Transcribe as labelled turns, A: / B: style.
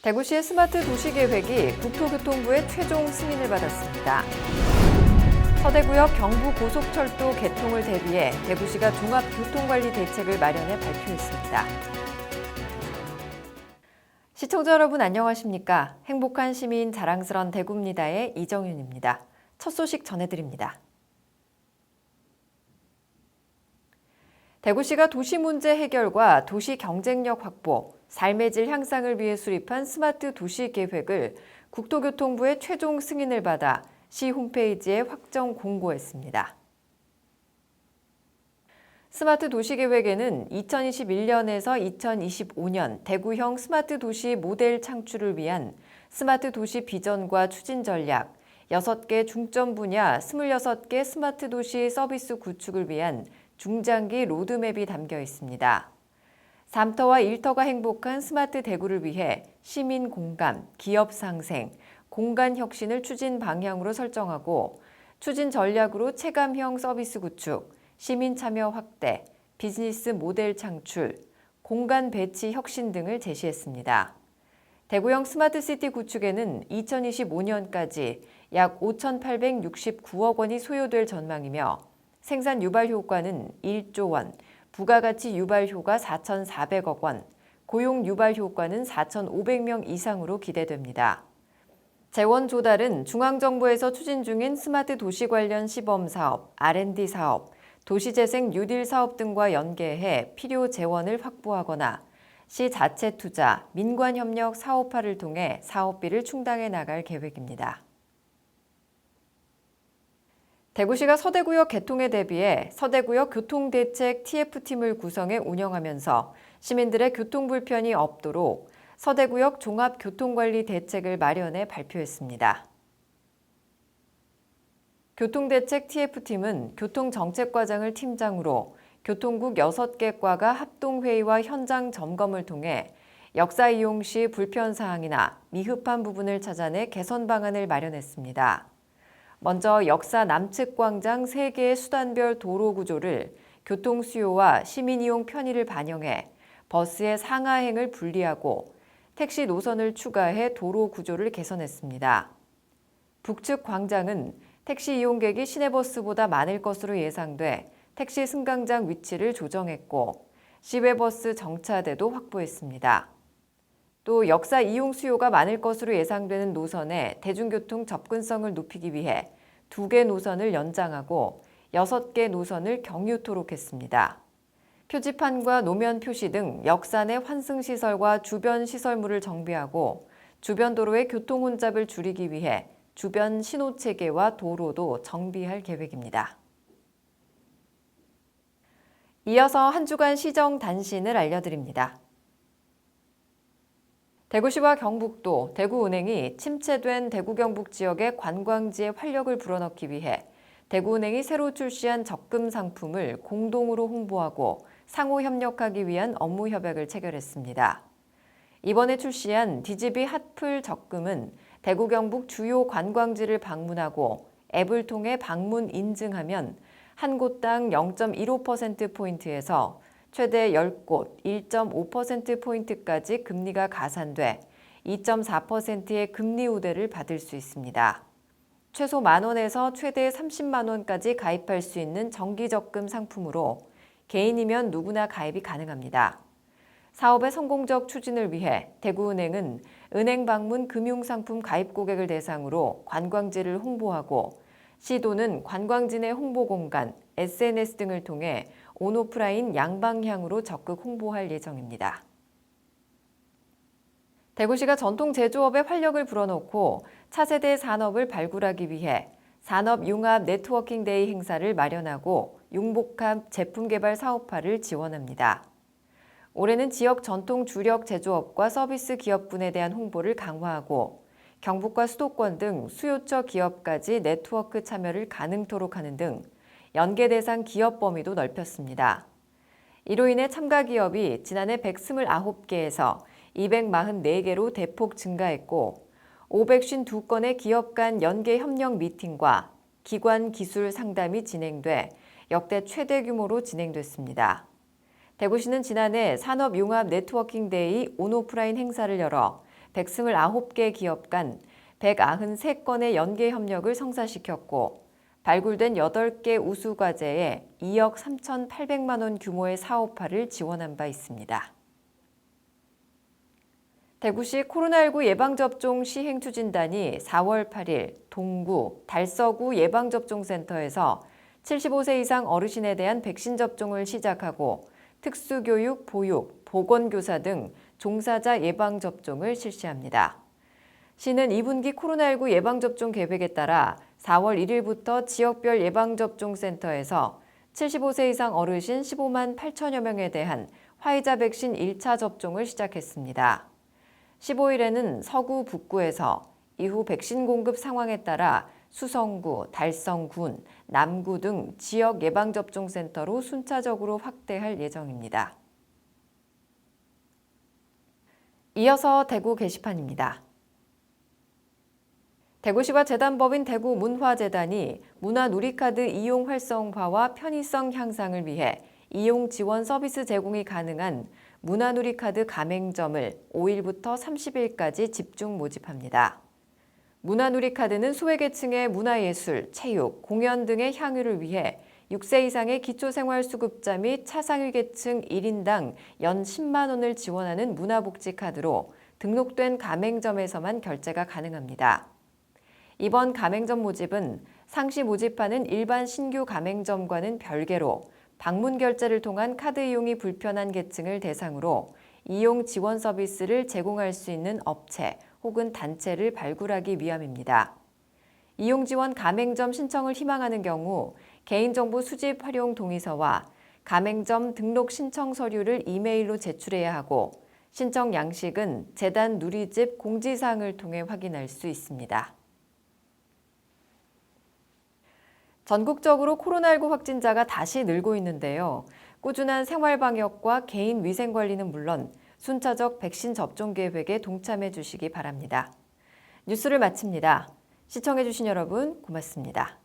A: 대구시의 스마트 도시계획이 국토교통부의 최종 승인을 받았습니다. 서대구역 경부고속철도 개통을 대비해 대구시가 종합교통관리 대책을 마련해 발표했습니다. 시청자 여러분 안녕하십니까? 행복한 시민 자랑스런 대구입니다의 이정윤입니다. 첫 소식 전해드립니다. 대구시가 도시 문제 해결과 도시 경쟁력 확보, 삶의 질 향상을 위해 수립한 스마트 도시 계획을 국토교통부의 최종 승인을 받아 시 홈페이지에 확정 공고했습니다. 스마트 도시 계획에는 2021년에서 2025년 대구형 스마트 도시 모델 창출을 위한 스마트 도시 비전과 추진 전략, 6개 중점 분야 26개 스마트 도시 서비스 구축을 위한 중장기 로드맵이 담겨 있습니다. 3터와 1터가 행복한 스마트 대구를 위해 시민 공감, 기업 상생, 공간 혁신을 추진 방향으로 설정하고 추진 전략으로 체감형 서비스 구축, 시민 참여 확대, 비즈니스 모델 창출, 공간 배치 혁신 등을 제시했습니다. 대구형 스마트시티 구축에는 2025년까지 약 5,869억 원이 소요될 전망이며 생산 유발 효과는 1조 원, 부가가치 유발 효과 4,400억 원, 고용 유발 효과는 4,500명 이상으로 기대됩니다. 재원 조달은 중앙정부에서 추진 중인 스마트 도시 관련 시범사업, R&D 사업, 도시재생 뉴딜 사업 등과 연계해 필요 재원을 확보하거나 시 자체 투자, 민관협력 사업화를 통해 사업비를 충당해 나갈 계획입니다. 대구시가 서대구역 개통에 대비해 서대구역 교통대책 TF팀을 구성해 운영하면서 시민들의 교통불편이 없도록 서대구역 종합교통관리 대책을 마련해 발표했습니다. 교통대책 TF팀은 교통정책과장을 팀장으로 교통국 6개 과가 합동회의와 현장 점검을 통해 역사 이용 시 불편사항이나 미흡한 부분을 찾아내 개선 방안을 마련했습니다. 먼저 역사 남측 광장 3개의 수단별 도로 구조를 교통 수요와 시민 이용 편의를 반영해 버스의 상하행을 분리하고 택시 노선을 추가해 도로 구조를 개선했습니다. 북측 광장은 택시 이용객이 시내버스보다 많을 것으로 예상돼 택시 승강장 위치를 조정했고 시외버스 정차대도 확보했습니다. 또 역사 이용 수요가 많을 것으로 예상되는 노선의 대중교통 접근성을 높이기 위해 2개 노선을 연장하고 6개 노선을 경유토록 했습니다. 표지판과 노면 표시 등 역사 내 환승시설과 주변 시설물을 정비하고 주변 도로의 교통 혼잡을 줄이기 위해 주변 신호체계와 도로도 정비할 계획입니다. 이어서 한 주간 시정 단신을 알려드립니다. 대구시와 경북도, 대구은행이 침체된 대구 경북 지역의 관광지에 활력을 불어넣기 위해 대구은행이 새로 출시한 적금 상품을 공동으로 홍보하고 상호 협력하기 위한 업무 협약을 체결했습니다. 이번에 출시한 디지비 핫플 적금은 대구 경북 주요 관광지를 방문하고 앱을 통해 방문 인증하면 한 곳당 0.15%포인트에서 최대 10곳 1.5%포인트까지 금리가 가산돼 2.4%의 금리 우대를 받을 수 있습니다. 최소 만원에서 최대 30만 원까지 가입할 수 있는 정기적금 상품으로 개인이면 누구나 가입이 가능합니다. 사업의 성공적 추진을 위해 대구은행은 은행 방문 금융상품 가입 고객을 대상으로 관광지를 홍보하고 시도는 관광지 내 홍보 공간, SNS 등을 통해 온오프라인 양방향으로 적극 홍보할 예정입니다. 대구시가 전통 제조업에 활력을 불어넣고 차세대 산업을 발굴하기 위해 산업융합 네트워킹 데이 행사를 마련하고 융복합 제품 개발 사업화를 지원합니다. 올해는 지역 전통 주력 제조업과 서비스 기업군에 대한 홍보를 강화하고 경북과 수도권 등 수요처 기업까지 네트워크 참여를 가능토록 하는 등 연계 대상 기업 범위도 넓혔습니다. 이로 인해 참가 기업이 지난해 129개에서 244개로 대폭 증가했고 552건의 기업 간 연계 협력 미팅과 기관 기술 상담이 진행돼 역대 최대 규모로 진행됐습니다. 대구시는 지난해 산업융합 네트워킹 데이 온오프라인 행사를 열어 129개 기업 간 193건의 연계 협력을 성사시켰고 발굴된 8개 우수과제에 2억 3,800만 원 규모의 사업화를 지원한 바 있습니다. 대구시 코로나19 예방접종 시행추진단이 4월 8일 동구, 달서구 예방접종센터에서 75세 이상 어르신에 대한 백신 접종을 시작하고 특수교육, 보육, 보건교사 등 종사자 예방접종을 실시합니다. 시는 2분기 코로나19 예방접종 계획에 따라 4월 1일부터 지역별 예방접종센터에서 75세 이상 어르신 15만 8천여 명에 대한 화이자 백신 1차 접종을 시작했습니다. 15일에는 서구, 북구에서 이후 백신 공급 상황에 따라 수성구, 달성군, 남구 등 지역 예방접종센터로 순차적으로 확대할 예정입니다. 이어서 대구 게시판입니다. 대구시와 재단법인 대구문화재단이 문화누리카드 이용 활성화와 편의성 향상을 위해 이용 지원 서비스 제공이 가능한 문화누리카드 가맹점을 5일부터 30일까지 집중 모집합니다. 문화누리카드는 소외계층의 문화예술, 체육, 공연 등의 향유를 위해 6세 이상의 기초생활수급자 및 차상위계층 1인당 연 10만 원을 지원하는 문화복지카드로 등록된 가맹점에서만 결제가 가능합니다. 이번 가맹점 모집은 상시 모집하는 일반 신규 가맹점과는 별개로 방문 결제를 통한 카드 이용이 불편한 계층을 대상으로 이용 지원 서비스를 제공할 수 있는 업체 혹은 단체를 발굴하기 위함입니다. 이용 지원 가맹점 신청을 희망하는 경우 개인정보 수집 활용 동의서와 가맹점 등록 신청 서류를 이메일로 제출해야 하고 신청 양식은 재단 누리집 공지사항을 통해 확인할 수 있습니다. 전국적으로 코로나19 확진자가 다시 늘고 있는데요. 꾸준한 생활방역과 개인 위생관리는 물론 순차적 백신 접종 계획에 동참해 주시기 바랍니다. 뉴스를 마칩니다. 시청해 주신 여러분 고맙습니다.